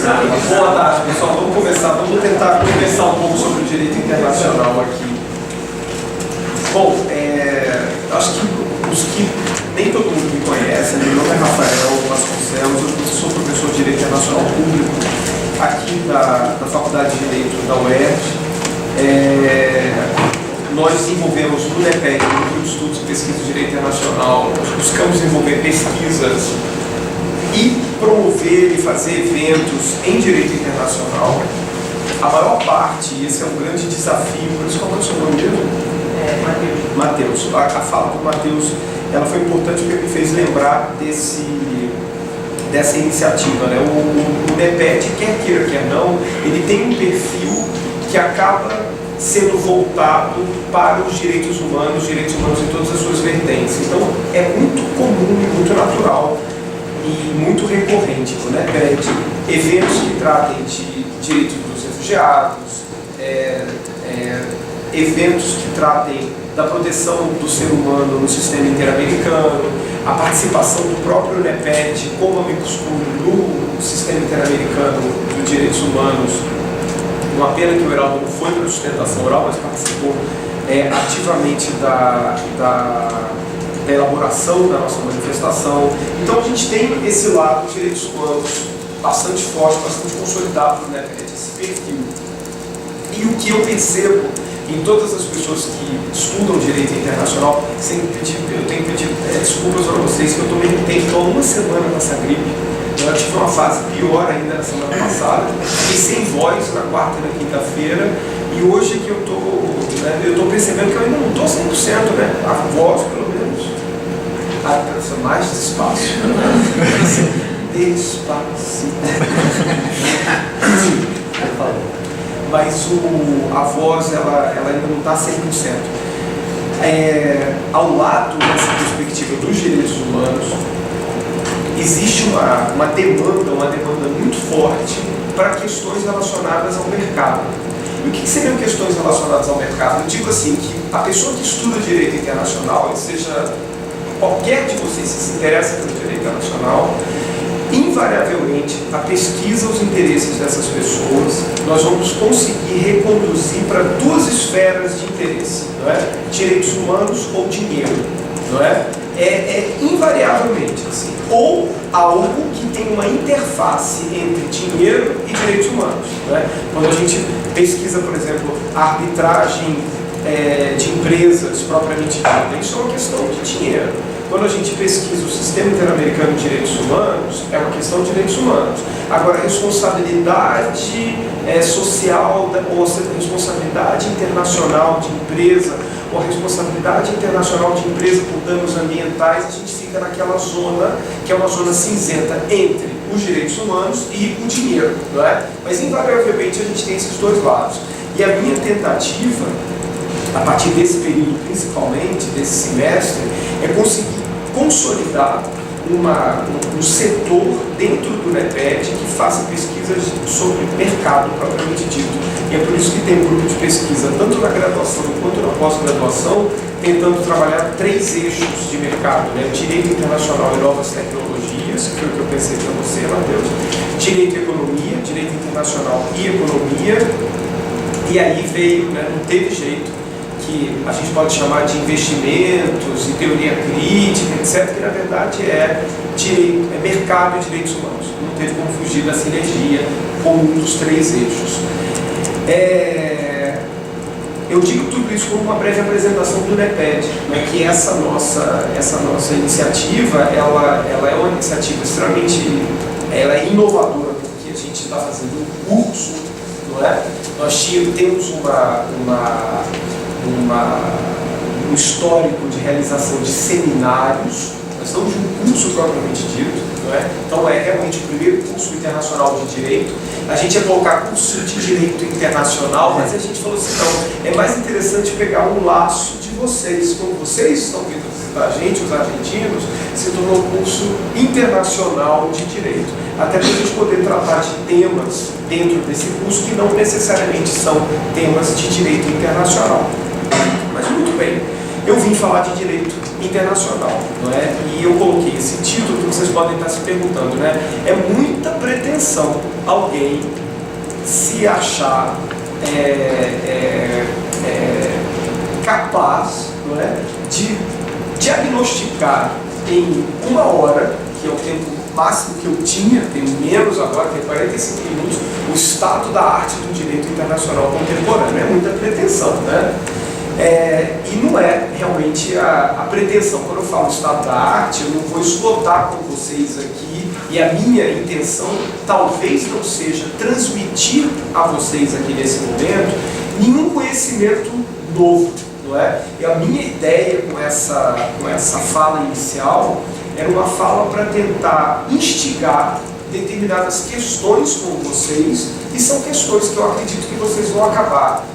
Boa tarde, pessoal. Vamos tentar conversar um pouco sobre o direito internacional aqui. Bom, acho que os que nem todo mundo me conhece, meu nome é Rafael Vasconcelos, eu sou professor de Direito Internacional Público aqui da Faculdade de Direito da UERJ. Nós desenvolvemos no NEPEC, no Núcleo de Estudos e Pesquisa de Direito Internacional, nós buscamos desenvolver pesquisas e promover e fazer eventos em direito internacional. A maior parte, e esse é um grande desafio, por isso qual é o seu nome mesmo? Matheus. A fala do Matheus, ela foi importante porque me fez lembrar dessa iniciativa, né? O NEPED, quer queira, quer não, ele tem um perfil que acaba sendo voltado para os direitos humanos em todas as suas vertentes. Então, é muito comum e muito natural e muito recorrente no NEPED eventos que tratem de direitos dos refugiados, eventos que tratem da proteção do ser humano no sistema interamericano, a participação do próprio NEPED como amicus curiae no sistema interamericano dos direitos humanos. Uma pena que o Heraldo não foi para a sustentação oral, mas participou ativamente da elaboração da nossa manifestação. Então a gente tem esse lado de direitos humanos bastante forte, bastante consolidado, né, esse perfil. E o que eu percebo em todas as pessoas que estudam direito internacional, eu tenho pedido desculpas para vocês que eu estou uma semana nessa gripe. Eu tive uma fase pior ainda na semana passada, fiquei sem voz na quarta e na quinta-feira, e hoje que eu estou percebendo que eu ainda não estou 100%, né? A voz, pelo menos, cansa mais despacio. Despacio. Mas a voz, ela ainda não está 100%. Ao lado dessa perspectiva dos direitos humanos, existe uma demanda muito forte para questões relacionadas ao mercado. E o que seriam questões relacionadas ao mercado? Eu digo assim, que a pessoa que estuda direito internacional, seja qualquer de vocês que se interessa pelo direito internacional, invariavelmente, a pesquisa os interesses dessas pessoas, nós vamos conseguir reconduzir para duas esferas de interesse, não é? Direitos humanos ou dinheiro, não é? Invariavelmente assim, ou algo que tem uma interface entre dinheiro e direitos humanos, não é? Quando a gente pesquisa, por exemplo, a arbitragem de empresas propriamente dita, isso é uma questão de dinheiro. Quando a gente pesquisa o sistema interamericano de direitos humanos, é uma questão de direitos humanos. Agora, a responsabilidade social, ou responsabilidade internacional de empresa, ou a responsabilidade internacional de empresa por danos ambientais, a gente fica naquela zona, que é uma zona cinzenta entre os direitos humanos e o dinheiro, não é? Mas, invariavelmente, a gente tem esses dois lados. E a minha tentativa, a partir desse período, principalmente, desse semestre, é conseguir consolidar um setor dentro do NEPED que faça pesquisas sobre mercado propriamente dito. E é por isso que tem um grupo de pesquisa, tanto na graduação quanto na pós-graduação, tentando trabalhar 3 eixos de mercado, né? Direito internacional e novas tecnologias, que foi o que eu pensei para você, Matheus, direito e economia, direito internacional e economia, e aí veio, né, não teve jeito, que a gente pode chamar de investimentos e teoria crítica, etc., que na verdade é mercado e direitos humanos. Não teve como fugir da sinergia como um dos 3 eixos. Eu digo tudo isso como uma breve apresentação do NEPED, né, que essa nossa iniciativa, ela é uma iniciativa extremamente inovadora, porque a gente está fazendo um curso, não é? Nós temos um histórico de realização de seminários, nós estamos de um curso propriamente dito, não é? Então é realmente o primeiro curso internacional de direito. A gente ia colocar curso de direito internacional, mas a gente falou assim, não, é mais interessante pegar um laço de vocês, como vocês estão vindo visitar a gente, os argentinos, se tornou um curso internacional de direito, até para a gente poder tratar de temas dentro desse curso que não necessariamente são temas de direito internacional. Mas muito bem, eu vim falar de direito internacional, não é? E eu coloquei esse título que vocês podem estar se perguntando, né? É muita pretensão alguém se achar capaz, não é, de diagnosticar em 1 hora, que é o tempo máximo que eu tinha, tenho menos agora, tenho 45 minutos, o estado da arte do direito internacional contemporâneo. É muita pretensão, né? E não é realmente a pretensão. Quando eu falo estado da arte, eu não vou esgotar com vocês aqui, e a minha intenção talvez não seja transmitir a vocês aqui nesse momento nenhum conhecimento novo, não é? E a minha ideia com essa fala inicial era uma fala para tentar instigar determinadas questões com vocês, e são questões que eu acredito que vocês vão acabar,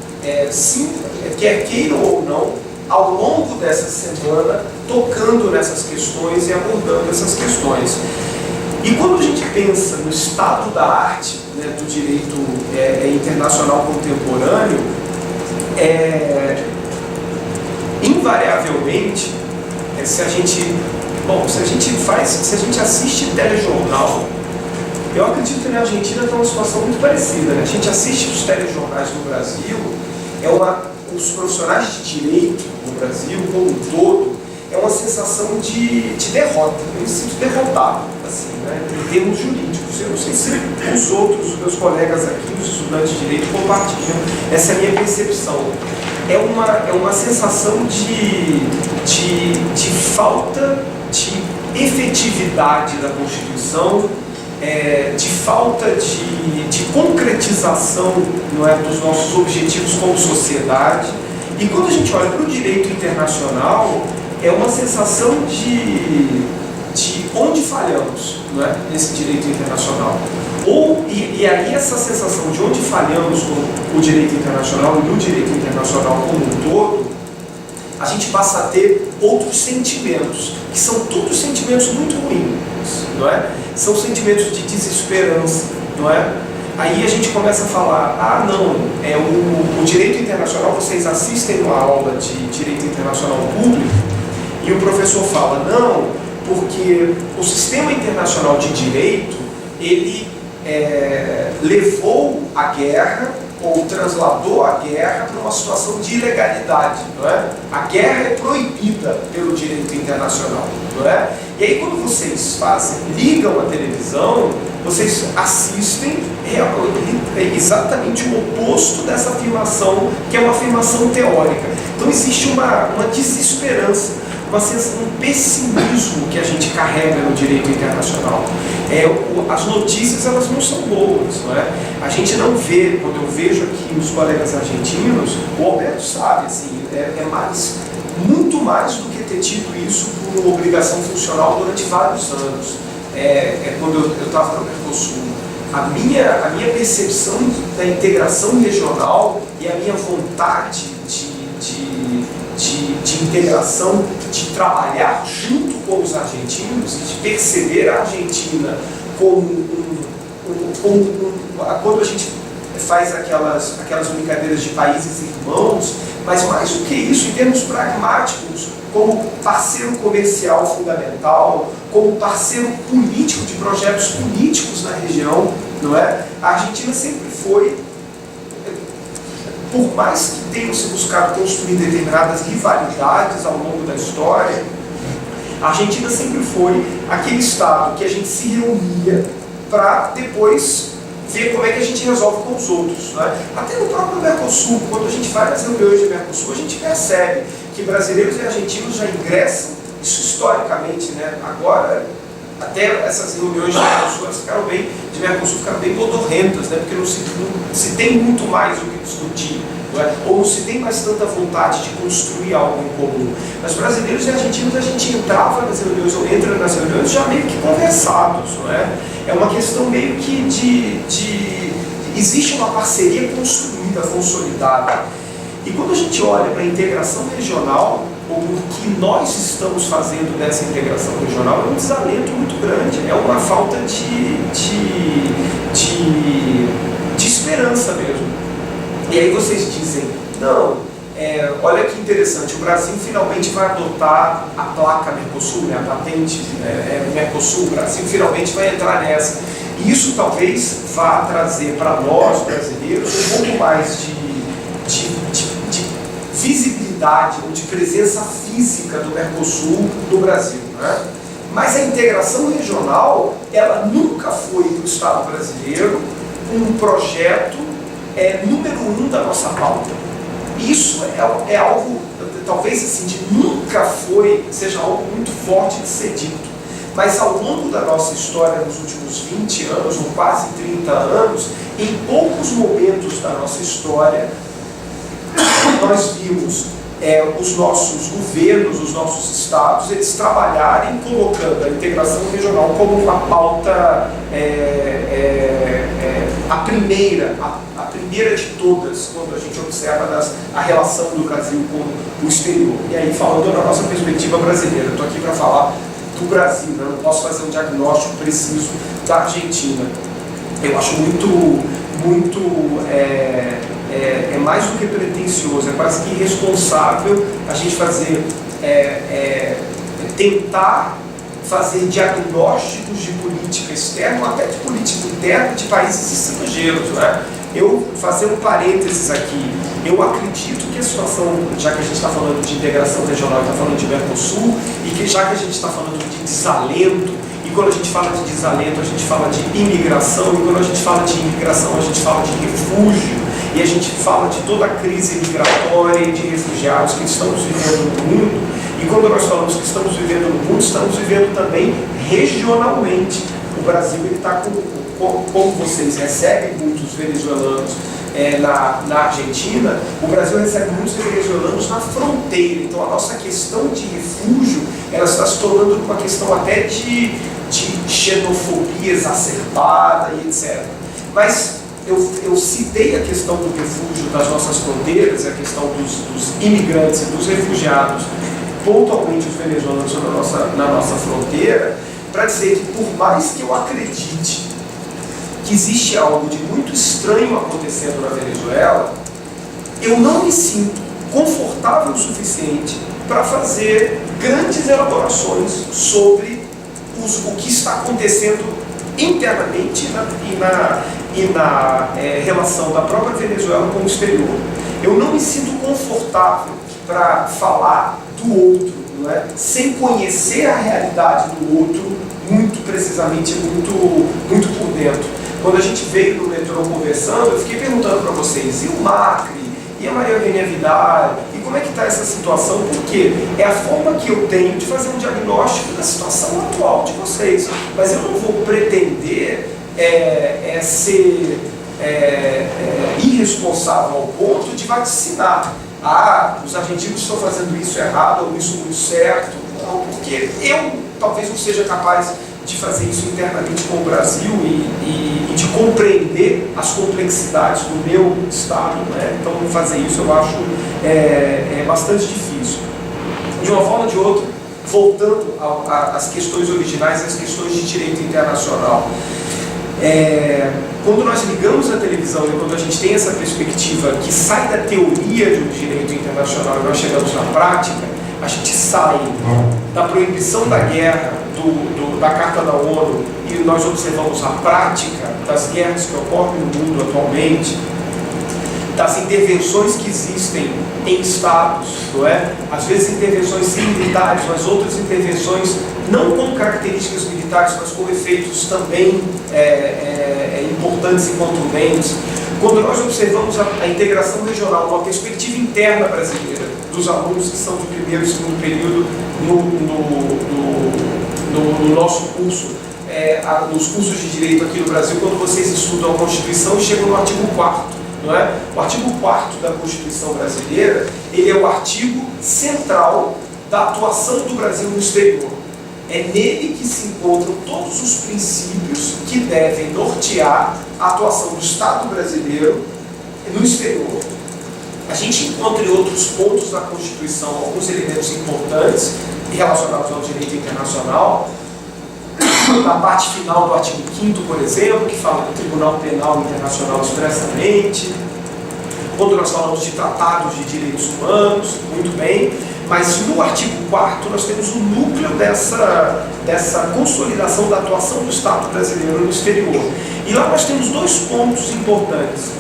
quer queiram ou não, ao longo dessa semana, tocando nessas questões e abordando essas questões. E quando a gente pensa no estado da arte, né, do direito internacional contemporâneo, invariavelmente, se a gente assiste telejornal, eu acredito que na Argentina está uma situação muito parecida, né? A gente assiste os telejornais no Brasil, os profissionais de direito no Brasil, como um todo, é uma sensação de derrota. Eu me sinto derrotado, assim, né, em termos jurídicos. Eu não sei se os meus colegas aqui, os estudantes de direito, compartilham essa minha percepção. É uma sensação de falta de efetividade da Constituição, de falta de concretização, não é, dos nossos objetivos como sociedade. E quando a gente olha para o direito internacional, é uma sensação de onde falhamos, não é, nesse direito internacional. E aí essa sensação de onde falhamos com o direito internacional e no direito internacional como um todo, a gente passa a ter outros sentimentos, que são todos sentimentos muito ruins, não é? São sentimentos de desesperança, não é? Aí a gente começa a falar, o direito internacional, vocês assistem uma aula de direito internacional público, e o professor fala, não, porque o sistema internacional de direito, ele levou a guerra, ou transladou a guerra para uma situação de ilegalidade, não é? A guerra é proibida pelo direito internacional, não é? E aí quando vocês ligam a televisão, vocês assistem exatamente o oposto dessa afirmação, que é uma afirmação teórica. Então existe uma desesperança, um pessimismo que a gente carrega no direito internacional. As notícias, elas não são boas, não é? A gente não vê, quando eu vejo aqui os colegas argentinos, o Alberto sabe, assim, muito mais do que ter tido isso por uma obrigação funcional durante vários anos. Quando eu estava no Mercosul, a minha percepção da integração regional e a minha vontade de integração, de trabalhar junto com os argentinos e de perceber a Argentina como quando a gente faz aquelas brincadeiras de países irmãos, mas mais do que isso, em termos pragmáticos, como parceiro comercial fundamental, como parceiro político de projetos políticos na região, não é? A Argentina sempre foi, por mais que tenham se buscado construir determinadas rivalidades ao longo da história, a Argentina sempre foi aquele Estado que a gente se reunia para depois ver como é que a gente resolve com os outros, né? Até no próprio Mercosul, quando a gente vai nas reuniões de Mercosul, a gente percebe que brasileiros e argentinos já ingressam, isso historicamente, né? Agora, até essas reuniões de Mercosul ficaram bem modorrentas, né? Porque não se tem muito mais o que discutir, não é? Ou não se tem mais tanta vontade de construir algo em comum. Mas brasileiros e argentinos, a gente entrava nas reuniões, ou entra nas reuniões já meio que conversados, não é? É uma questão meio que existe uma parceria construída, consolidada. E quando a gente olha para a integração regional, ou o que nós estamos fazendo nessa integração regional, é um desalento muito grande, é uma falta de esperança mesmo. E aí vocês dizem, não, olha que interessante, o Brasil finalmente vai adotar a placa Mercosul, né, a patente Mercosul, o Brasil finalmente vai entrar nessa. E isso talvez vá trazer para nós, brasileiros, um pouco mais de visibilidade ou de presença física do Mercosul no Brasil, né? Mas a integração regional, ela nunca foi para o Estado brasileiro um projeto número 1 da nossa pauta. Isso é algo, talvez assim, nunca seja algo muito forte de ser dito. Mas ao longo da nossa história, nos últimos 20 anos, ou quase 30 anos, em poucos momentos da nossa história, nós vimos os nossos governos, os nossos estados, eles trabalharem colocando a integração regional como uma pauta, a primeira de todas, quando a gente observa a relação do Brasil com o exterior. E aí, falando da nossa perspectiva brasileira, eu estou aqui para falar do Brasil, né? Eu não posso fazer um diagnóstico preciso da Argentina. Eu acho mais do que pretensioso, é quase que irresponsável a gente tentar fazer diagnósticos de política externa, ou até de política interna de países estrangeiros, né? Eu, fazer um parênteses aqui, eu acredito que a situação, já que a gente está falando de integração regional, está falando de Mercosul, e que já que a gente está falando de desalento, e quando a gente fala de desalento, a gente fala de imigração, e quando a gente fala de imigração, a gente fala de refúgio, e a gente fala de toda a crise migratória e de refugiados que estamos vivendo no mundo, e quando nós falamos que estamos vivendo no mundo, estamos vivendo também regionalmente. O Brasil está como vocês recebem muitos venezuelanos na Argentina, o Brasil recebe muitos venezuelanos na fronteira. Então a nossa questão de refúgio, ela está se tornando uma questão até de xenofobia exacerbada e etc. Mas eu citei a questão do refúgio das nossas fronteiras, a questão dos imigrantes e dos refugiados, pontualmente os venezuelanos na nossa fronteira, para dizer que por mais que eu acredite que existe algo de muito estranho acontecendo na Venezuela, eu não me sinto confortável o suficiente para fazer grandes elaborações sobre o que está acontecendo internamente e na relação da própria Venezuela com o exterior. Eu não me sinto confortável para falar do outro, não é? Sem conhecer a realidade do outro muito precisamente, muito por dentro. Quando a gente veio no metrô conversando, eu fiquei perguntando para vocês, e o Macri, e a Maria Eugênia Vidal, e como é que está essa situação? Porque é a forma que eu tenho de fazer um diagnóstico da situação atual de vocês. Mas eu não vou pretender ser irresponsável ao ponto de vaticinar. Os argentinos estão fazendo isso errado ou isso muito certo. Não, porque eu talvez não seja capaz de fazer isso internamente com o Brasil e de compreender as complexidades do meu Estado, né? Então fazer isso eu acho bastante difícil. De uma forma ou de outra, voltando às questões originais, às questões de direito internacional, quando nós ligamos a televisão e quando a gente tem essa perspectiva que sai da teoria de um direito internacional e nós chegamos na prática, a gente sai da proibição da guerra, da Carta da ONU, e nós observamos a prática das guerras que ocorrem no mundo atualmente, das intervenções que existem em estados, não é? Às vezes intervenções sim militares, mas outras intervenções não com características militares, mas com efeitos também importantes e contundentes. Quando nós observamos a integração regional, uma perspectiva interna brasileira, dos alunos que são de primeiro e segundo período no nosso curso, nos cursos de Direito aqui no Brasil, quando vocês estudam a Constituição e chegam no artigo 4º, não é? O artigo 4º da Constituição brasileira, ele é o artigo central da atuação do Brasil no exterior. É nele que se encontram todos os princípios que devem nortear a atuação do Estado brasileiro no exterior. A gente encontra em outros pontos da Constituição alguns elementos importantes relacionados ao direito internacional. Na parte final do artigo 5º, por exemplo, que fala do Tribunal Penal Internacional expressamente, quando nós falamos de tratados de direitos humanos, muito bem, mas no artigo 4º nós temos o núcleo dessa consolidação da atuação do Estado brasileiro no exterior. E lá nós temos dois pontos importantes.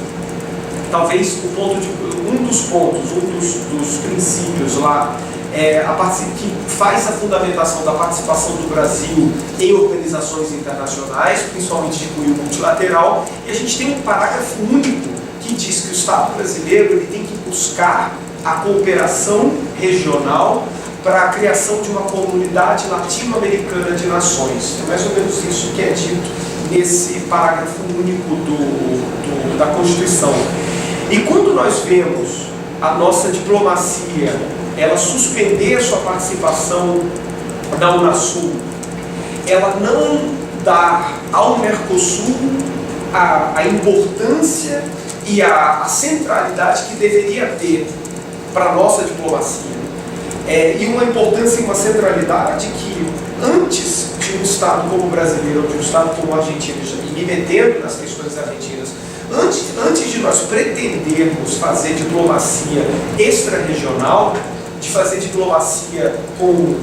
Talvez um dos princípios lá que faz a fundamentação da participação do Brasil em organizações internacionais, principalmente de cunho multilateral, e a gente tem um parágrafo único que diz que o Estado brasileiro ele tem que buscar a cooperação regional para a criação de uma comunidade latino-americana de nações. É mais ou menos isso que é dito nesse parágrafo único da Constituição. E quando nós vemos a nossa diplomacia ela suspender a sua participação na Unasul, ela não dá ao Mercosul a importância e a centralidade que deveria ter para a nossa diplomacia. E uma importância e uma centralidade que, antes de um Estado como o brasileiro, ou de um Estado como a Argentina, e me metendo nas questões argentinas, antes de nós pretendermos fazer diplomacia extra-regional, de fazer diplomacia com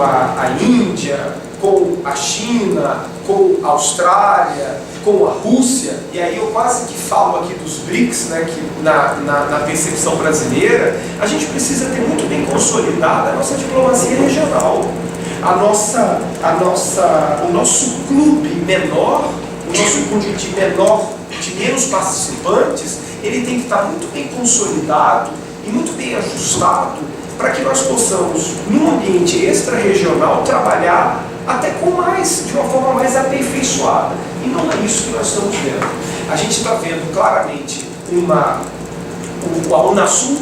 a Índia, com a China, com a Austrália, com a Rússia, e aí eu quase que falo aqui dos BRICS, né, que na percepção brasileira, a gente precisa ter muito bem consolidada a nossa diplomacia regional. O nosso clube menor, o nosso clube menor, de menos participantes, ele tem que estar muito bem consolidado e muito bem ajustado para que nós possamos, num ambiente extra-regional, trabalhar até de uma forma mais aperfeiçoada. E não é isso que nós estamos vendo. A gente está vendo claramente a Unasul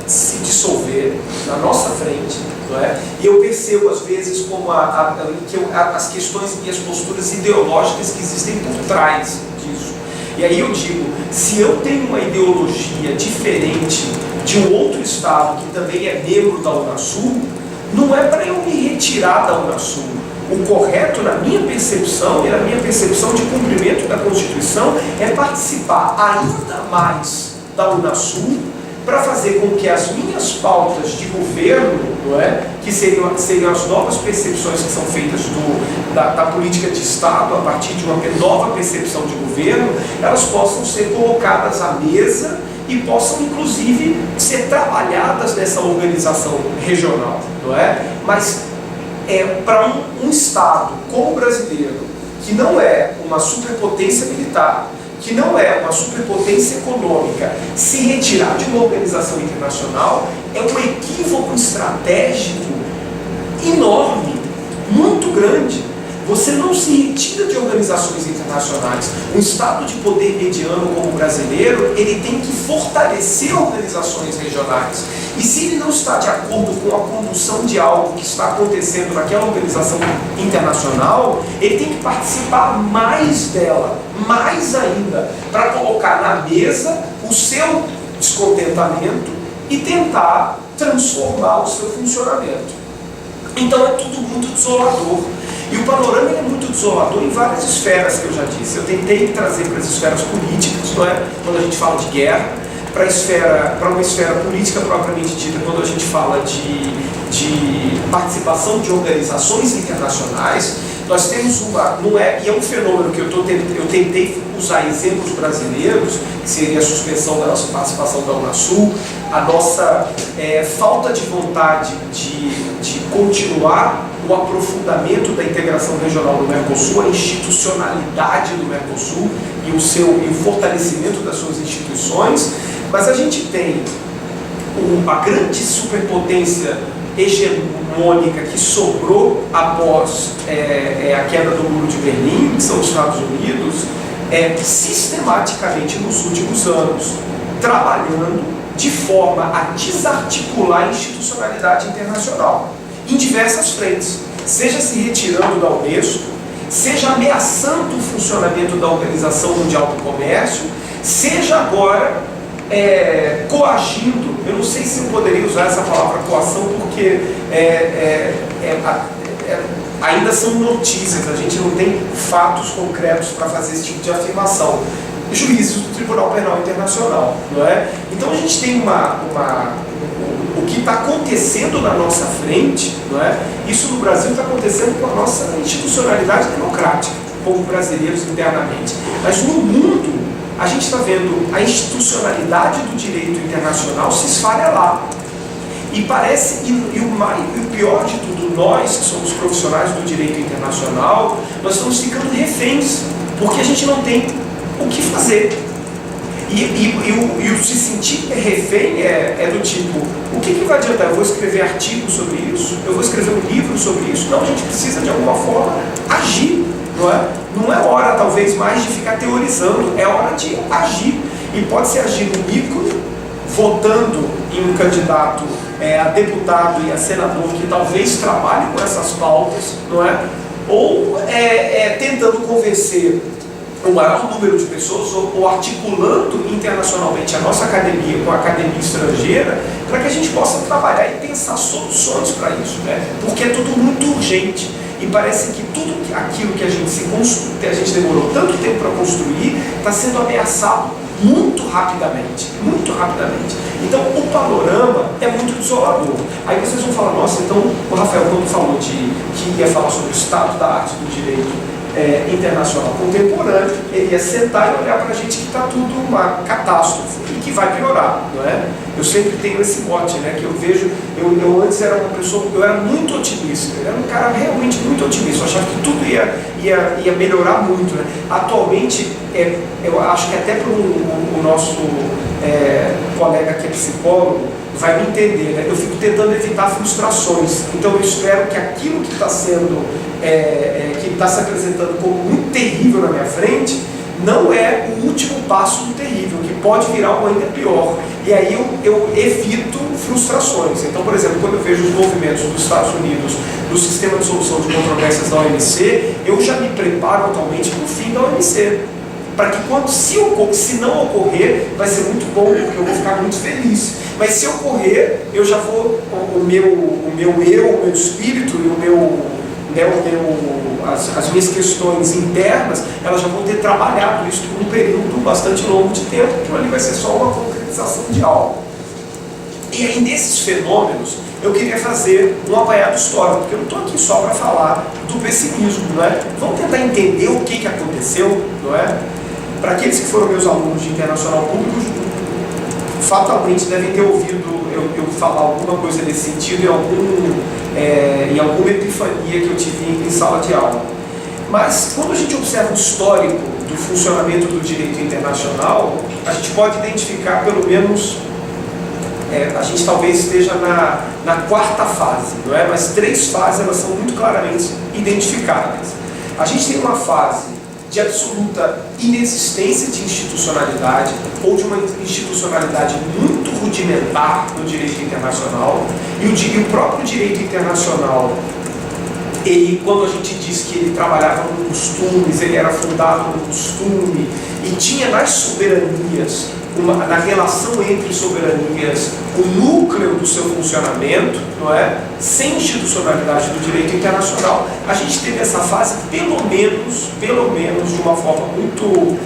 se dissolver na nossa frente, não é? E eu percebo às vezes como as questões e as posturas ideológicas que existem por trás disso. E aí eu digo, se eu tenho uma ideologia diferente de um outro Estado que também é membro da Unasul, não é para eu me retirar da Unasul. O correto, na minha percepção e na minha percepção de cumprimento da Constituição, é participar ainda mais da Unasul para fazer com que as minhas pautas de governo, não é, que seriam as novas percepções que são feitas da política de Estado, a partir de uma nova percepção de governo, elas possam ser colocadas à mesa e possam, inclusive, ser trabalhadas nessa organização regional, não é? Mas para um Estado como o brasileiro, que não é uma superpotência militar, que não é uma superpotência econômica, se retirar de uma organização internacional é um equívoco estratégico enorme, muito grande. Você não se retira de organizações internacionais. Um Estado de poder mediano como o brasileiro, ele tem que fortalecer organizações regionais. E se ele não está de acordo com a condução de algo que está acontecendo naquela organização internacional, ele tem que participar mais dela, mais ainda, para colocar na mesa o seu descontentamento e tentar transformar o seu funcionamento. Então é tudo muito desolador. E o panorama é muito desolador em várias esferas que eu já disse. Eu tentei trazer para as esferas políticas, não é? Quando a gente fala de guerra, para uma esfera política propriamente dita, quando a gente fala de participação de organizações internacionais, nós temos e é um fenômeno que eu tentei usar exemplos brasileiros, que seria a suspensão da nossa participação da Unasul, a nossa falta de vontade de continuar o aprofundamento da integração regional do Mercosul, a institucionalidade do Mercosul e o fortalecimento das suas instituições, mas a gente tem a grande superpotência hegemônica que sobrou após a queda do Muro de Berlim, que são os Estados Unidos, sistematicamente nos últimos anos, trabalhando de forma a desarticular a institucionalidade internacional, em diversas frentes, seja se retirando da Unesco, seja ameaçando o funcionamento da Organização Mundial do Comércio, seja agora coagindo. Eu não sei se eu poderia usar essa palavra coação, porque ainda são notícias, a gente não tem fatos concretos para fazer esse tipo de afirmação, juízes do Tribunal Penal Internacional, não é? Então a gente tem o que está acontecendo na nossa frente, não é? Isso no Brasil está acontecendo com a nossa institucionalidade democrática, como brasileiros internamente. Mas no mundo, a gente está vendo a institucionalidade do direito internacional se esfarelar. E parece, e o pior de tudo, nós que somos profissionais do direito internacional, nós estamos ficando reféns, porque a gente não tem o que fazer. E o se sentir refém é do tipo, o que vai adiantar? Eu vou escrever artigos sobre isso? Eu vou escrever um livro sobre isso? Não, a gente precisa de alguma forma agir, não é? Não é hora talvez mais de ficar teorizando, é hora de agir. E pode ser agir no micro, votando em um candidato a deputado e a senador que talvez trabalhe com essas pautas, não é? Ou tentando convencer o maior número de pessoas, ou articulando internacionalmente a nossa academia com a academia estrangeira, para que a gente possa trabalhar e pensar soluções para isso, né? Porque é tudo muito urgente. E parece que tudo aquilo que a gente demorou tanto tempo para construir está sendo ameaçado muito rapidamente, muito rapidamente. Então o panorama é muito desolador. Aí vocês vão falar, nossa, então o Rafael, quando falou que ia falar sobre o estado da arte do direito internacional contemporâneo, ele ia sentar e olhar para a gente que está tudo uma catástrofe e que vai piorar, não é? Eu sempre tenho esse mote, né, que eu vejo, eu antes era uma pessoa, eu era muito otimista, eu era um cara realmente muito otimista, eu achava que tudo ia melhorar muito, né? Atualmente, eu acho que até para o nosso colega que é psicólogo vai me entender, né? Eu fico tentando evitar frustrações, então eu espero que aquilo que está sendo, que está se apresentando como muito terrível na minha frente, não é o último passo do terrível, que pode virar algo ainda pior. E aí eu evito frustrações. Então, por exemplo, quando eu vejo os movimentos dos Estados Unidos, do sistema de solução de controvérsias da OMC, eu já me preparo atualmente para o fim da OMC. Para que se não ocorrer, vai ser muito bom, porque eu vou ficar muito feliz. Mas se ocorrer, eu já vou, o meu espírito e as minhas questões internas, elas já vão ter trabalhado isso por um período bastante longo de tempo, que ali vai ser só uma concretização de algo. E aí, nesses fenômenos, eu queria fazer um apanhado histórico, porque eu não estou aqui só para falar do pessimismo, não é? Vamos tentar entender o que aconteceu, não é? Para aqueles que foram meus alunos de internacional público, fatalmente devem ter ouvido eu falar alguma coisa nesse sentido em alguma epifania que eu tive em sala de aula. Mas quando a gente observa o histórico do funcionamento do direito internacional, a gente pode identificar pelo menos, a gente talvez esteja na quarta fase, não é? Mas 3 fases elas são muito claramente identificadas. A gente tem uma fase de absoluta inexistência de institucionalidade, ou de uma institucionalidade muito rudimentar no direito internacional, e o próprio direito internacional, ele, quando a gente diz que ele trabalhava com costumes, ele era fundado no costume, e tinha nas soberanias, na relação entre soberanias, o núcleo do seu funcionamento, não é? Sem institucionalidade do direito internacional, a gente teve essa fase pelo menos de uma forma muito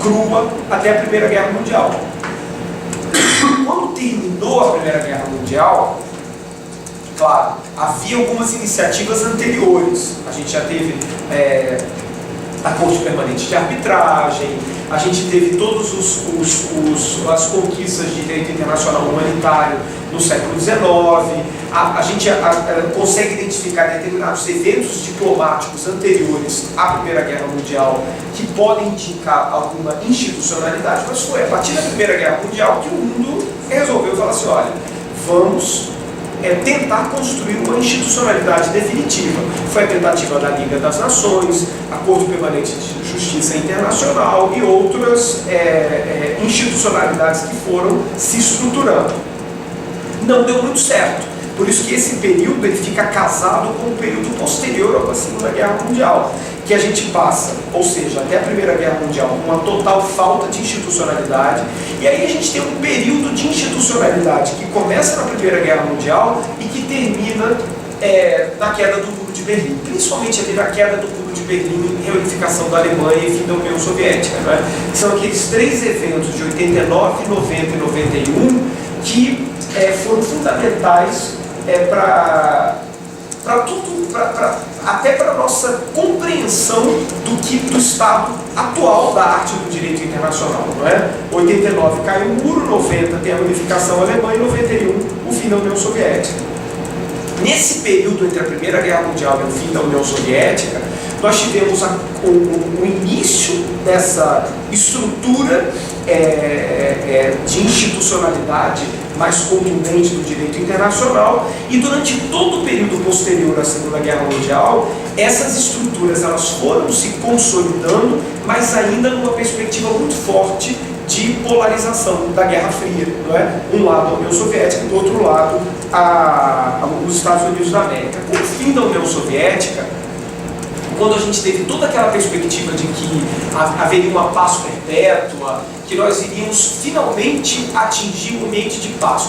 crua, até a Primeira Guerra Mundial. Quando terminou a Primeira Guerra Mundial, claro, havia algumas iniciativas anteriores. A gente já teve a Corte Permanente de Arbitragem, a gente teve todas as conquistas de direito internacional humanitário no século XIX, a gente consegue identificar determinados eventos diplomáticos anteriores à Primeira Guerra Mundial que podem indicar alguma institucionalidade, mas foi a partir da Primeira Guerra Mundial que o mundo resolveu falar assim, olha, vamos tentar construir uma institucionalidade definitiva. Foi a tentativa da Liga das Nações, a Corte Permanente de Justiça Internacional e outras institucionalidades que foram se estruturando. Não deu muito certo. Por isso que esse período ele fica casado com o período posterior à Segunda Guerra Mundial, que a gente passa, ou seja, até a Primeira Guerra Mundial, com uma total falta de institucionalidade, e aí a gente tem um período de institucionalidade que começa na Primeira Guerra Mundial e que termina da queda do Muro de Berlim, principalmente ali na queda do Muro de Berlim, reunificação da Alemanha e fim da União Soviética, né? São aqueles três eventos de 89, 90 e 91 que foram fundamentais para tudo, até para a nossa compreensão do estado atual da arte do direito internacional, não é? 89 cai o muro, 90 tem a unificação alemã e 91 o fim da União Soviética. Nesse período entre a Primeira Guerra Mundial e o fim da União Soviética, nós tivemos o início dessa estrutura de institucionalidade mais contundente do direito internacional, e durante todo o período posterior à Segunda Guerra Mundial, essas estruturas elas foram se consolidando, mas ainda numa perspectiva muito forte de polarização da Guerra Fria, não é? Um lado a União Soviética e do outro lado os Estados Unidos da América. Com o fim da União Soviética, quando a gente teve toda aquela perspectiva de que haveria uma paz perpétua, que nós iríamos finalmente atingir um ambiente de paz,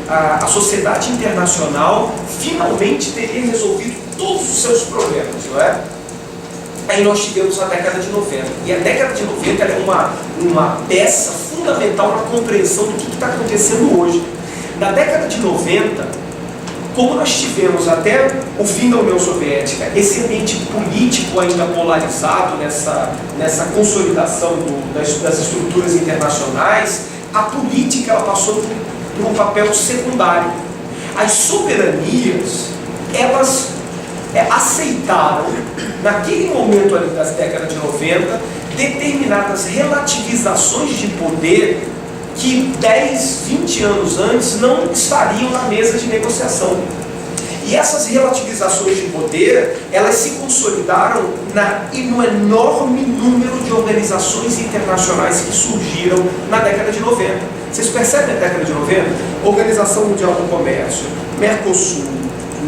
a sociedade internacional finalmente teria resolvido todos os seus problemas, não é? Aí nós tivemos a década de 90, e a década de 90 é uma peça fundamental na compreensão do que está acontecendo hoje. Na década de 90, como nós tivemos até o fim da União Soviética, esse ambiente político ainda polarizado nessa consolidação das estruturas internacionais, a política ela passou por um papel secundário. As soberanias, elas aceitaram, naquele momento ali das décadas de 90, determinadas relativizações de poder que 10, 20 anos antes não estariam na mesa de negociação. E essas relativizações de poder, elas se consolidaram no enorme número de organizações internacionais que surgiram na década de 90. Vocês percebem a década de 90? Organização Mundial do Comércio, Mercosul,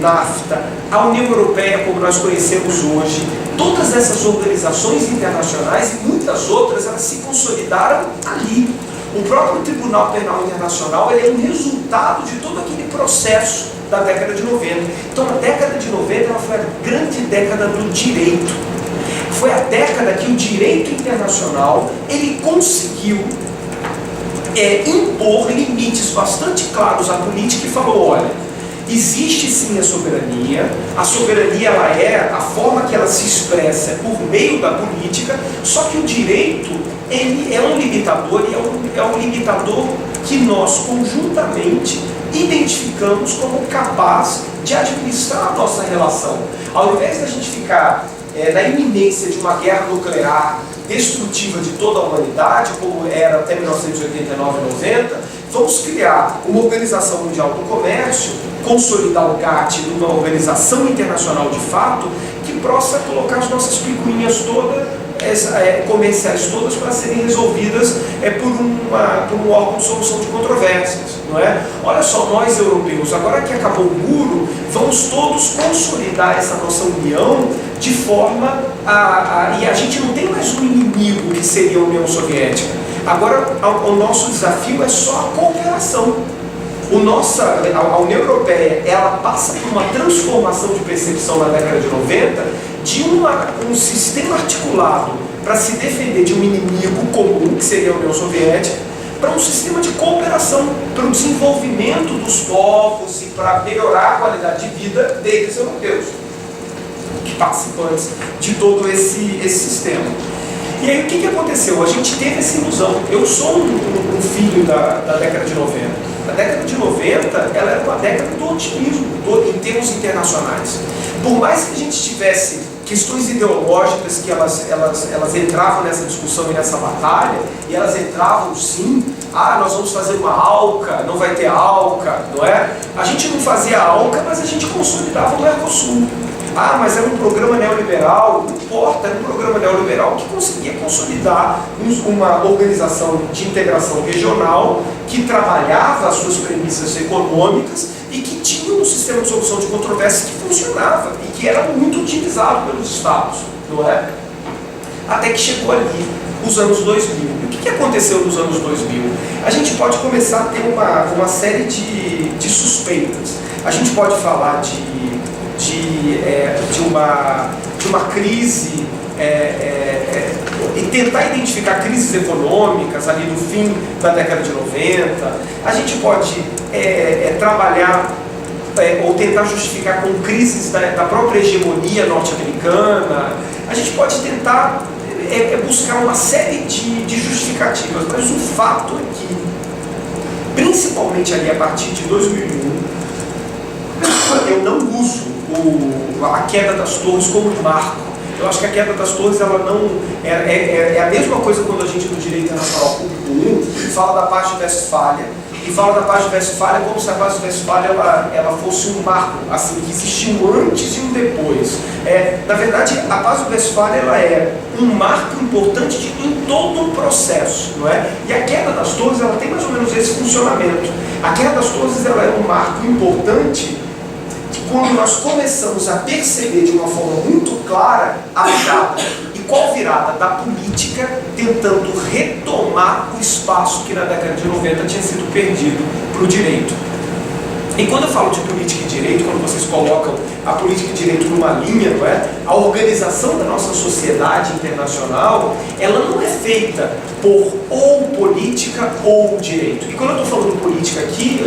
NAFTA, a União Europeia como nós conhecemos hoje, todas essas organizações internacionais e muitas outras, elas se consolidaram ali. O próprio Tribunal Penal Internacional ele é um resultado de todo aquele processo da década de 90. Então a década de 90 ela foi a grande década do direito. Foi a década que o direito internacional ele conseguiu impor limites bastante claros à política e falou, olha, existe sim a soberania ela a forma que ela se expressa por meio da política, só que o direito ele é um limitador e é um limitador que nós conjuntamente identificamos como capaz de administrar a nossa relação. Ao invés da gente ficar na iminência de uma guerra nuclear destrutiva de toda a humanidade, como era até 1989 e 90, vamos criar uma Organização Mundial do Comércio, consolidar o GATT numa organização internacional de fato, que possa colocar as nossas picuinhas todas, comerciais todas, para serem resolvidas por um órgão de solução de controvérsias, não é? Olha só, nós europeus, agora que acabou o muro, vamos todos consolidar essa nossa união de forma e a gente não tem mais um inimigo que seria a União Soviética. Agora o nosso desafio é só a cooperação. A União Europeia ela passa por uma transformação de percepção na década de 90 de um sistema articulado para se defender de um inimigo comum, que seria a União Soviética, para um sistema de cooperação, para o desenvolvimento dos povos e para melhorar a qualidade de vida deles europeus, participantes de todo esse sistema. E aí o que aconteceu? A gente teve essa ilusão. Eu sou um filho da década de 90. A década de 90 ela era uma década do otimismo em termos internacionais. Por mais que a gente tivesse questões ideológicas que elas entravam nessa discussão e nessa batalha, e elas entravam sim, nós vamos fazer uma ALCA, não vai ter ALCA, não é? A gente não fazia ALCA, mas a gente consolidava o Mercosul. Mas era um programa neoliberal, não importa, era um programa neoliberal que conseguia consolidar uma organização de integração regional que trabalhava as suas premissas econômicas e que tinha um sistema de solução de controvérsias que funcionava e que era muito utilizado pelos Estados, não é? Até que chegou ali os anos 2000. E o que aconteceu nos anos 2000? A gente pode começar a ter uma série de suspeitas. A gente pode falar de uma crise e tentar identificar crises econômicas ali no fim da década de 90. A gente pode trabalhar ou tentar justificar com crises da própria hegemonia norte-americana. A gente pode tentar buscar uma série de justificativas, mas o fato é que, principalmente ali a partir de 2001, eu não uso a queda das torres como marco. Eu acho que a queda das torres ela não é a mesma coisa quando a gente do direito internacional público 1 fala da Paz de Westfália e fala da Paz de Westfália como se a Paz de Westfália ela fosse um marco, assim, que existiu um antes e um depois. Na verdade, a Paz de Westfália ela é um marco importante em todo o processo, não é? E a queda das torres ela tem mais ou menos esse funcionamento. A queda das torres ela é um marco importante quando nós começamos a perceber de uma forma muito clara a virada. E qual virada? Da política tentando retomar o espaço que na década de 90 tinha sido perdido para o direito. E quando eu falo de política e direito, quando vocês colocam a política e direito numa linha, não é? A organização da nossa sociedade internacional, ela não é feita por ou política ou direito. E quando eu estou falando política aqui,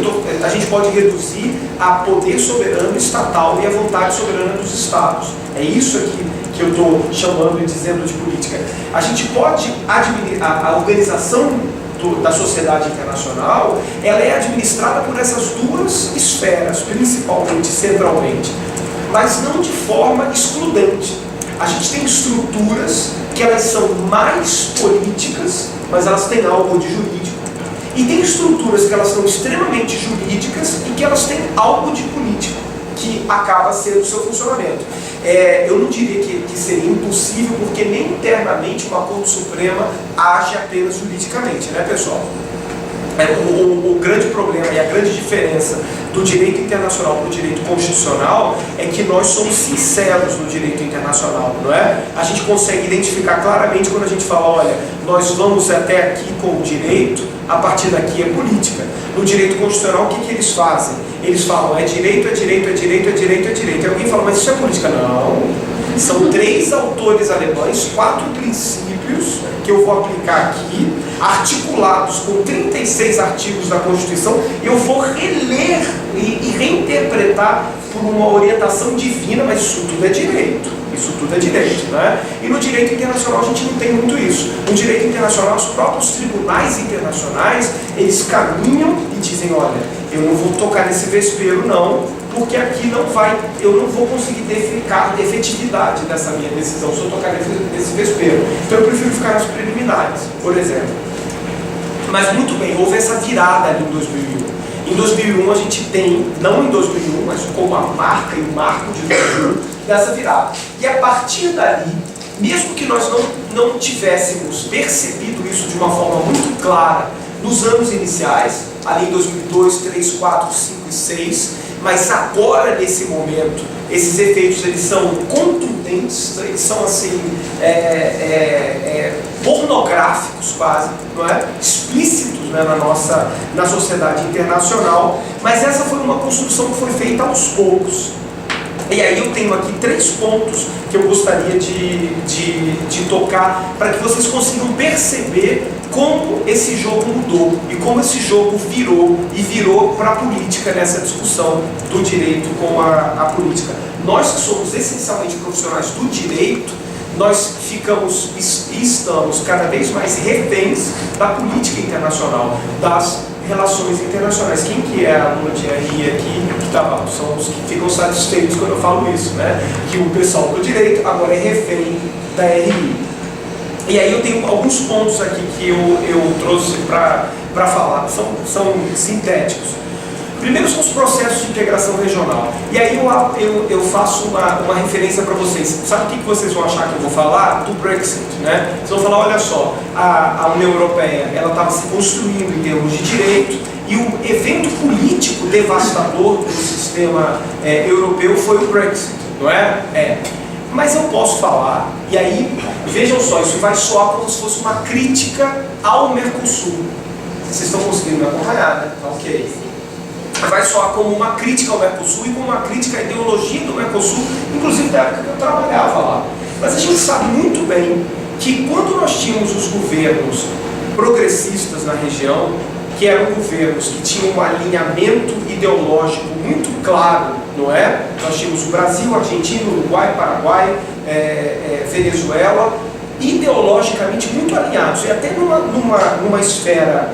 a gente pode reduzir a poder soberano estatal e a vontade soberana dos estados. É isso aqui que eu estou chamando e dizendo de política. A gente pode a organização da sociedade internacional, ela é administrada por essas duas esferas, principalmente, centralmente, mas não de forma excludente. A gente tem estruturas que elas são mais políticas, mas elas têm algo de jurídico. E tem estruturas que elas são extremamente jurídicas e que elas têm algo de político, que acaba sendo o seu funcionamento. Eu não diria que seria impossível, porque nem internamente uma Corte Suprema age apenas juridicamente, né, pessoal? O grande problema e a grande diferença do direito internacional para o direito constitucional é que nós somos sinceros no direito internacional, não é? A gente consegue identificar claramente quando a gente fala, olha, nós vamos até aqui com o direito, a partir daqui é política. No direito constitucional, o que eles fazem? Eles falam, é direito, é direito, é direito, é direito, é direito. E alguém fala, mas isso é política? Não. São 3 autores alemães, 4 princípios que eu vou aplicar aqui, articulados com 36 artigos da Constituição, e eu vou reler e reinterpretar por uma orientação divina, mas isso tudo é direito. Isso tudo é direito, né? E no direito internacional a gente não tem muito isso. No direito internacional, os próprios tribunais internacionais, eles caminham e dizem, olha, eu não vou tocar nesse vespeiro não, porque aqui eu não vou conseguir verificar a efetividade dessa minha decisão se eu tocar nesse vespeiro. Então eu prefiro ficar nas preliminares, por exemplo. Mas muito bem, houve essa virada ali em 2001. Em 2001 a gente tem, não em 2001, mas como a marca e o marco de 2001, dessa virada. E a partir dali, mesmo que nós não tivéssemos percebido isso de uma forma muito clara nos anos iniciais, ali em 2002, 3, 4, 5 e 6, mas agora nesse momento, esses efeitos eles são contundentes, eles são assim, pornográficos quase, não é? Explícitos, né, na sociedade internacional, mas essa foi uma construção que foi feita aos poucos. E aí eu tenho aqui 3 pontos que eu gostaria de tocar para que vocês consigam perceber como esse jogo mudou e como esse jogo virou para a política nessa discussão do direito com a política. Nós que somos essencialmente profissionais do direito, nós ficamos e estamos cada vez mais reféns da política internacional, das relações internacionais. Quem que é a aluna de RI aqui? São os que ficam satisfeitos quando eu falo isso, né? Que o pessoal do direito agora é refém da RI. E aí eu tenho alguns pontos aqui que eu trouxe para falar, são sintéticos. Primeiro são os processos de integração regional. E aí eu faço uma referência para vocês. Sabe o que vocês vão achar que eu vou falar? Do Brexit, né? Vocês vão falar, olha só, a União Europeia ela estava se construindo em termos de direito, e o evento político devastador do sistema europeu foi o Brexit, não é? Mas eu posso falar, e aí, vejam só, isso vai soar como se fosse uma crítica ao Mercosul. Vocês estão conseguindo me acompanhar, né? Ok. vai soar como uma crítica ao Mercosul e como uma crítica à ideologia do Mercosul, inclusive da época que eu trabalhava lá. Mas a gente sabe muito bem que quando nós tínhamos os governos progressistas na região, que eram governos que tinham um alinhamento ideológico muito claro, não é? Nós tínhamos o Brasil, Argentina, Uruguai, Paraguai, Venezuela, ideologicamente muito alinhados, e até numa esfera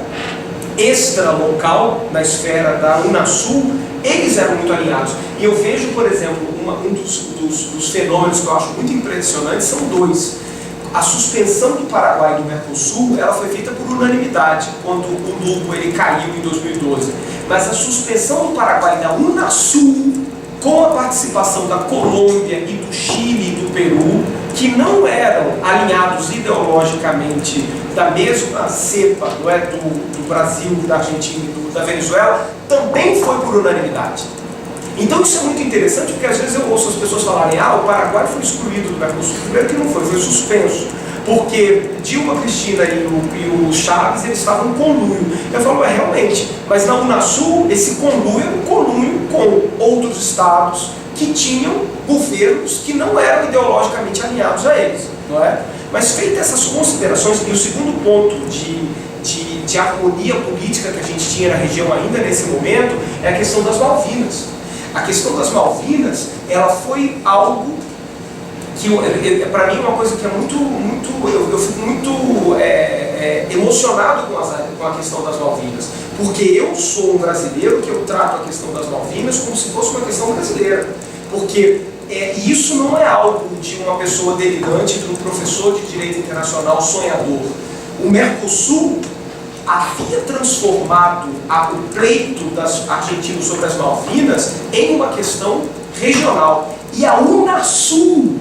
extra-local, na esfera da Unasul, eles eram muito alinhados. E eu vejo, por exemplo, um dos fenômenos que eu acho muito impressionantes são dois. A suspensão do Paraguai do Mercosul, ela foi feita por unanimidade, quando o Lugo ele caiu em 2012. Mas a suspensão do Paraguai da Unasul, com a participação da Colômbia e do Chile e do Peru, que não eram alinhados ideologicamente da mesma cepa, não é, do Brasil, da Argentina e da Venezuela, também foi por unanimidade. Então isso é muito interessante, porque às vezes eu ouço as pessoas falarem: o Paraguai foi excluído do Mercosul. Primeiro que não foi suspenso, porque Dilma, Cristina e o Chaves, eles estavam em conluio. Eu falo, realmente, mas na Unasul, esse conluio era um conluio com outros estados que tinham governos que não eram ideologicamente alinhados a eles, não é? Mas feitas essas considerações, e o segundo ponto de harmonia política que a gente tinha na região ainda nesse momento, é a questão das Malvinas. A questão das Malvinas, ela foi algo que, para mim, é uma coisa que é eu fico muito emocionado com a questão das Malvinas, porque eu sou um brasileiro que eu trato a questão das Malvinas como se fosse uma questão brasileira, porque isso não é algo de uma pessoa delirante, de um professor de direito internacional sonhador. O Mercosul havia transformado o pleito das argentinos sobre as Malvinas em uma questão regional. E a Unasul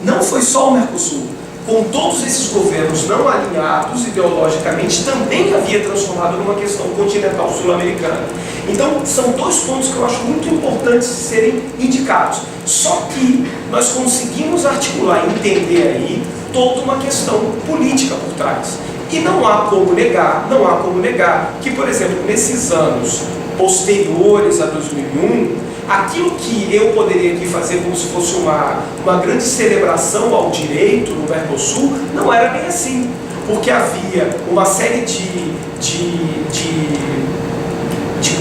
não foi só o Mercosul. Com todos esses governos não alinhados ideologicamente, também havia transformado numa questão continental sul-americana. Então, são dois pontos que eu acho muito importantes de serem indicados. Só que nós conseguimos articular e entender aí toda uma questão política por trás. E não há como negar que, por exemplo, nesses anos posteriores a 2001, aquilo que eu poderia aqui fazer como se fosse uma grande celebração ao direito no Mercosul, não era bem assim, porque havia uma série de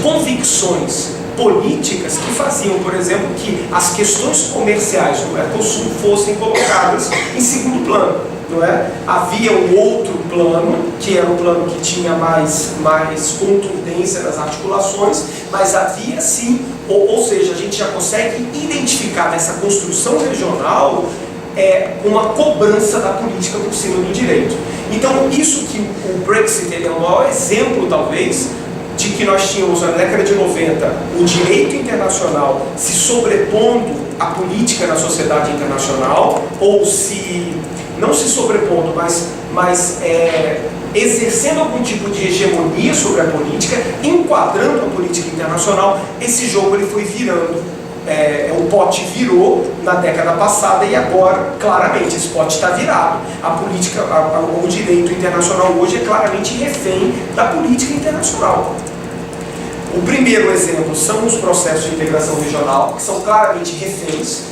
convicções políticas que faziam, por exemplo, que as questões comerciais do Mercosul fossem colocadas em segundo plano. Não é? Havia um outro plano, que era um plano que tinha mais contundência nas articulações, mas havia sim, ou seja, a gente já consegue identificar nessa construção regional uma cobrança da política por cima do direito. Então, isso que o Brexit é o maior exemplo, talvez, de que nós tínhamos na década de 90 o direito internacional se sobrepondo à política na sociedade internacional, ou não se sobrepondo, mas exercendo algum tipo de hegemonia sobre a política, enquadrando a política internacional. Esse jogo ele foi virando, o pote virou na década passada e agora, claramente, esse pote está virado. A política, o direito internacional hoje é claramente refém da política internacional. O primeiro exemplo são os processos de integração regional, que são claramente reféns,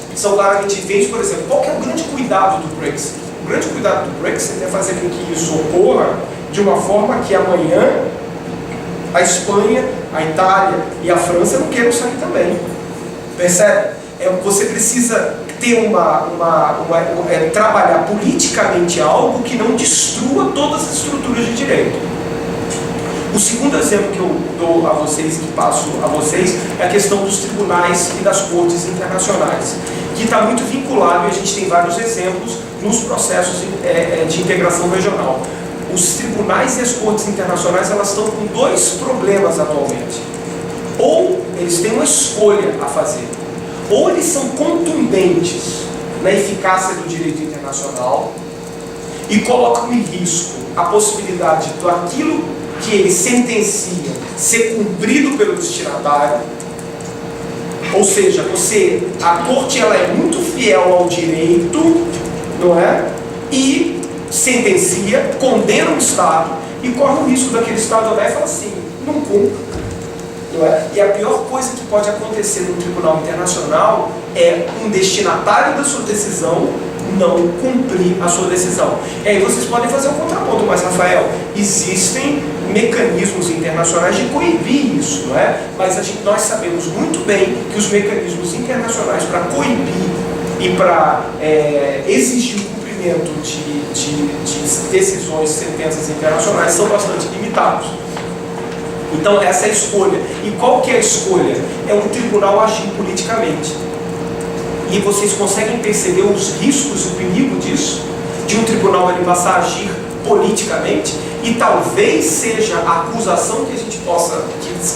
por exemplo, qual que é o grande cuidado do Brexit? O grande cuidado do Brexit é fazer com que isso ocorra de uma forma que amanhã a Espanha, a Itália e a França não queiram sair também. Percebe? Você precisa ter trabalhar politicamente algo que não destrua todas as estruturas de direito. O segundo exemplo que eu dou a vocês, que passo a vocês, é a questão dos tribunais e das cortes internacionais, que está muito vinculado, e a gente tem vários exemplos nos processos de integração regional. Os tribunais e as cortes internacionais, elas estão com dois problemas atualmente. Ou eles têm uma escolha a fazer, ou eles são contundentes na eficácia do direito internacional e colocam em risco a possibilidade daquilo que ele sentencia ser cumprido pelo destinatário, ou seja, a corte ela é muito fiel ao direito, não é? E sentencia, condena o Estado e corre o risco daquele Estado olhar e falar assim: não cumpre. não é? E a pior coisa que pode acontecer no tribunal internacional é um destinatário da sua decisão não cumprir a sua decisão. E aí vocês podem fazer um contraponto, mas Rafael, existem mecanismos internacionais de coibir isso, não é? Mas nós sabemos muito bem que os mecanismos internacionais para coibir e para exigir o cumprimento de decisões, sentenças internacionais são bastante limitados. Então essa é a escolha. E qual que é a escolha? É um tribunal agir politicamente. E vocês conseguem perceber os riscos e o perigo disso? De um tribunal ele passar a agir politicamente? E talvez seja a acusação que a gente possa,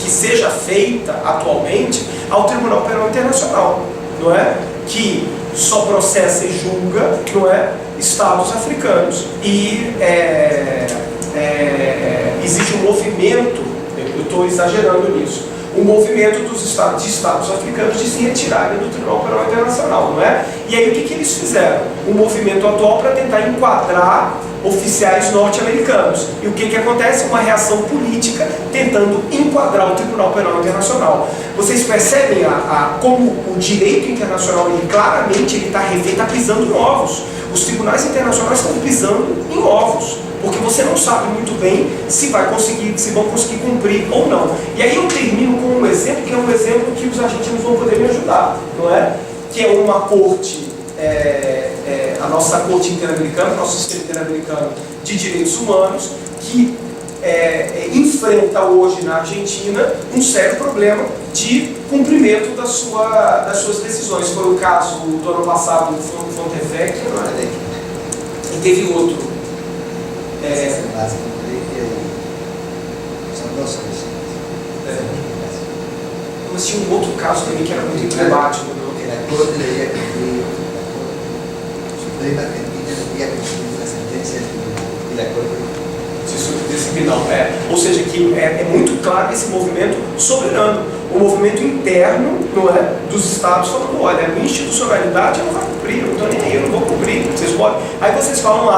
que seja feita atualmente ao Tribunal Penal Internacional, não é? Que só processa e julga, não é? Estados africanos. E existe um movimento, eu estou exagerando nisso, o movimento dos estados africanos de se retirarem do Tribunal Penal Internacional, não é? E aí o que eles fizeram? Um movimento atual para tentar enquadrar oficiais norte-americanos. E o que acontece? Uma reação política tentando enquadrar o Tribunal Penal Internacional. Vocês percebem como o direito internacional, ele claramente está pisando em ovos. Os tribunais internacionais estão pisando em ovos, porque você não sabe muito bem se vão conseguir cumprir ou não. E aí eu termino com um exemplo, que é um exemplo que os argentinos vão poder me ajudar, não é? Que é uma corte, a nossa corte interamericana, nosso sistema interamericano de direitos humanos, que enfrenta hoje na Argentina um sério problema de cumprimento das suas decisões. Foi o caso do ano passado do Fontevecchia, não é? E teve outro. São duas coisas. Mas tinha um outro caso também que era muito emblemático. Que a Corte deveria cumprir, a Suprema Argentina deveria cumprir a sentença e a Corte desse tribunal. Ou seja, que é muito claro esse movimento soberano, o movimento interno, não é, dos estados falando, olha, a minha institucionalidade não vai cumprir, eu não estou nem aí, eu não vou cumprir, vocês podem. Aí vocês falam, o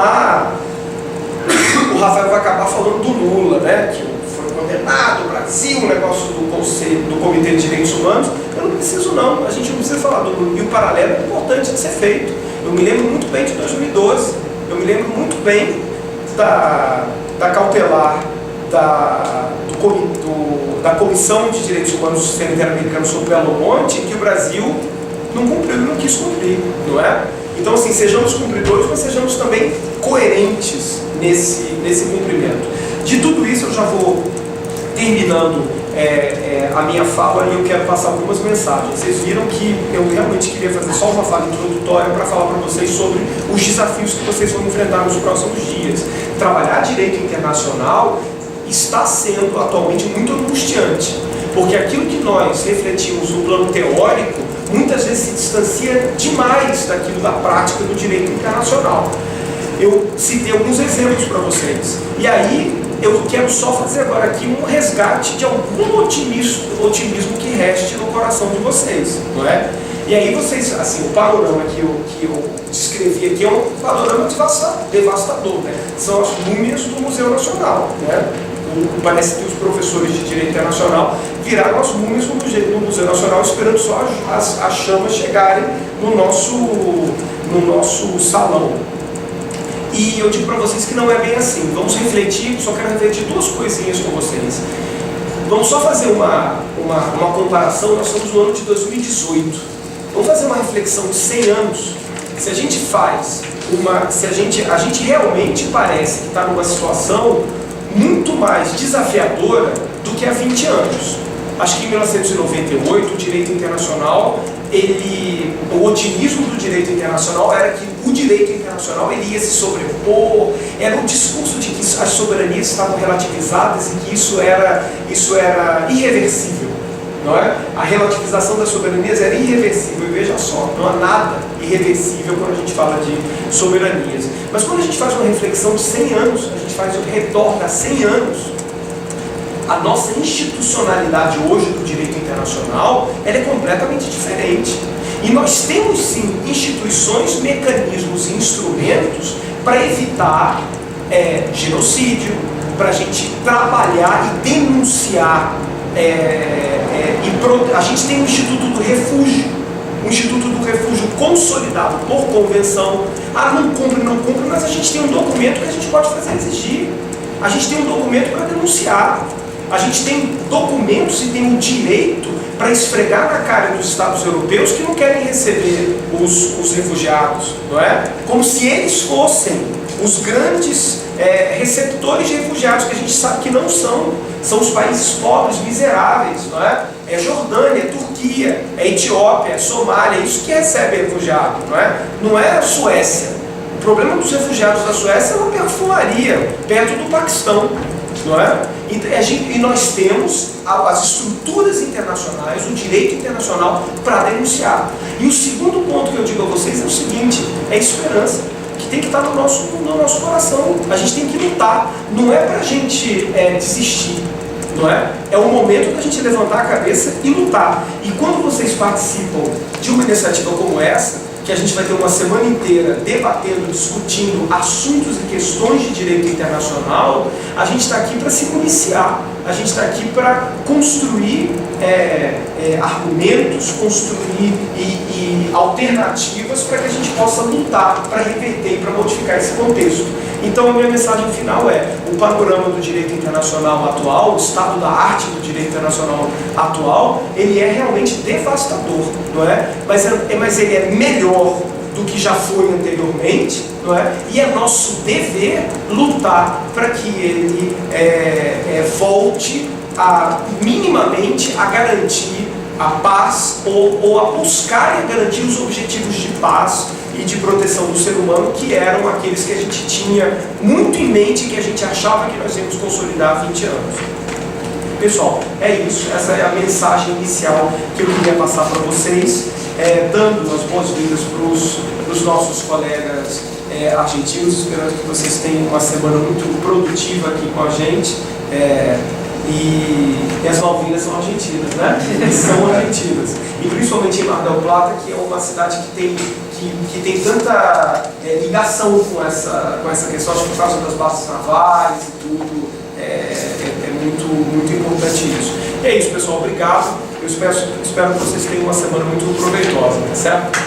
Rafael vai acabar falando do Lula, né, que foi condenado, o Brasil, um negócio do Comitê de Direitos Humanos. Eu não preciso não, a gente não precisa falar do Lula. E o paralelo é importante de ser feito. Eu me lembro muito bem de 2012, eu me lembro muito bem da cautelar da Comissão de Direitos Humanos do Sistema Interamericano sobre Belo Monte, que o Brasil não cumpriu e não quis cumprir, não é? Então, assim, sejamos cumpridores, mas sejamos também coerentes nesse cumprimento. De tudo isso, eu já vou terminando a minha fala e eu quero passar algumas mensagens. Vocês viram que eu realmente queria fazer só uma fala introdutória para falar para vocês sobre os desafios que vocês vão enfrentar nos próximos dias. Trabalhar direito internacional está sendo atualmente muito angustiante, porque aquilo que nós refletimos no plano teórico muitas vezes se distancia demais daquilo da prática do direito internacional. Eu citei alguns exemplos para vocês, e aí eu quero só fazer agora aqui um resgate de algum otimismo que reste no coração de vocês, não é? E aí vocês, assim, o panorama que eu descrevi aqui é um panorama devastador, né? São as múmias do Museu Nacional, né? Parece que os professores de Direito Internacional viraram as múmias no Museu Nacional esperando só as chamas chegarem no nosso salão. E eu digo para vocês que não é bem assim. Vamos refletir, só quero refletir duas coisinhas com vocês. Vamos só fazer uma comparação. Nós estamos no ano de 2018. Vamos fazer uma reflexão de 100 anos. Se a gente faz a gente realmente parece que está numa situação muito mais desafiadora do que há 20 anos. Acho que em 1998 o direito internacional, o otimismo do direito internacional era que o direito internacional ele ia se sobrepor, era um discurso de que as soberanias estavam relativizadas e que isso era irreversível, não é? A relativização das soberanias era irreversível, e veja só, não há nada irreversível quando a gente fala de soberanias. Mas quando a gente faz uma reflexão de 100 anos, a gente retorna a 100 anos, a nossa institucionalidade hoje do direito internacional, ela é completamente diferente. E nós temos sim instituições, mecanismos e instrumentos para evitar genocídio, para a gente trabalhar e denunciar a gente tem o Instituto do Refúgio, um Instituto do Refúgio consolidado por convenção. Não cumpre, mas a gente tem um documento que a gente pode fazer exigir. A gente tem um documento para denunciar. A gente tem documentos e tem o direito para esfregar na cara dos Estados europeus que não querem receber os refugiados, não é? Como se eles fossem os grandes receptores de refugiados, que a gente sabe que não são. São os países pobres, miseráveis, não é? É Jordânia, é Turquia, é Etiópia, é Somália, isso que recebe refugiado, não é? Não é a Suécia. O problema dos refugiados da Suécia é uma perfumaria perto do Paquistão, não é? E nós temos as estruturas internacionais, o direito internacional para denunciar. E o segundo ponto que eu digo a vocês é o seguinte: é esperança, que tem que estar no nosso coração. A gente tem que lutar. Não é para a gente desistir, não é? É o momento da gente levantar a cabeça e lutar. E quando vocês participam de uma iniciativa como essa, que a gente vai ter uma semana inteira debatendo, discutindo assuntos e questões de direito internacional, a gente está aqui para se municiar, a gente está aqui para construir argumentos, construir alternativas para que a gente possa lutar, para reverter e para modificar esse contexto. Então a minha mensagem final é: o panorama do direito internacional atual, o estado da arte do direito internacional atual, ele é realmente devastador, não é? Mas ele é melhor do que já foi anteriormente, não é? E é nosso dever lutar para que ele volte minimamente a garantir a paz ou a buscar e garantir os objetivos de paz e de proteção do ser humano, que eram aqueles que a gente tinha muito em mente, que a gente achava que nós íamos consolidar há 20 anos. Pessoal, é isso. Essa é a mensagem inicial que eu queria passar para vocês, dando as boas-vindas para os nossos colegas argentinos, esperando que vocês tenham uma semana muito produtiva aqui com a gente. E as Malvinas são argentinas, né? São argentinas. E principalmente em Mar del Plata, que é uma cidade que tem tanta ligação com essa questão, acho que por causa das bases navais e tudo, é muito importante isso. E é isso, pessoal. Obrigado. Eu espero que vocês tenham uma semana muito proveitosa, tá certo?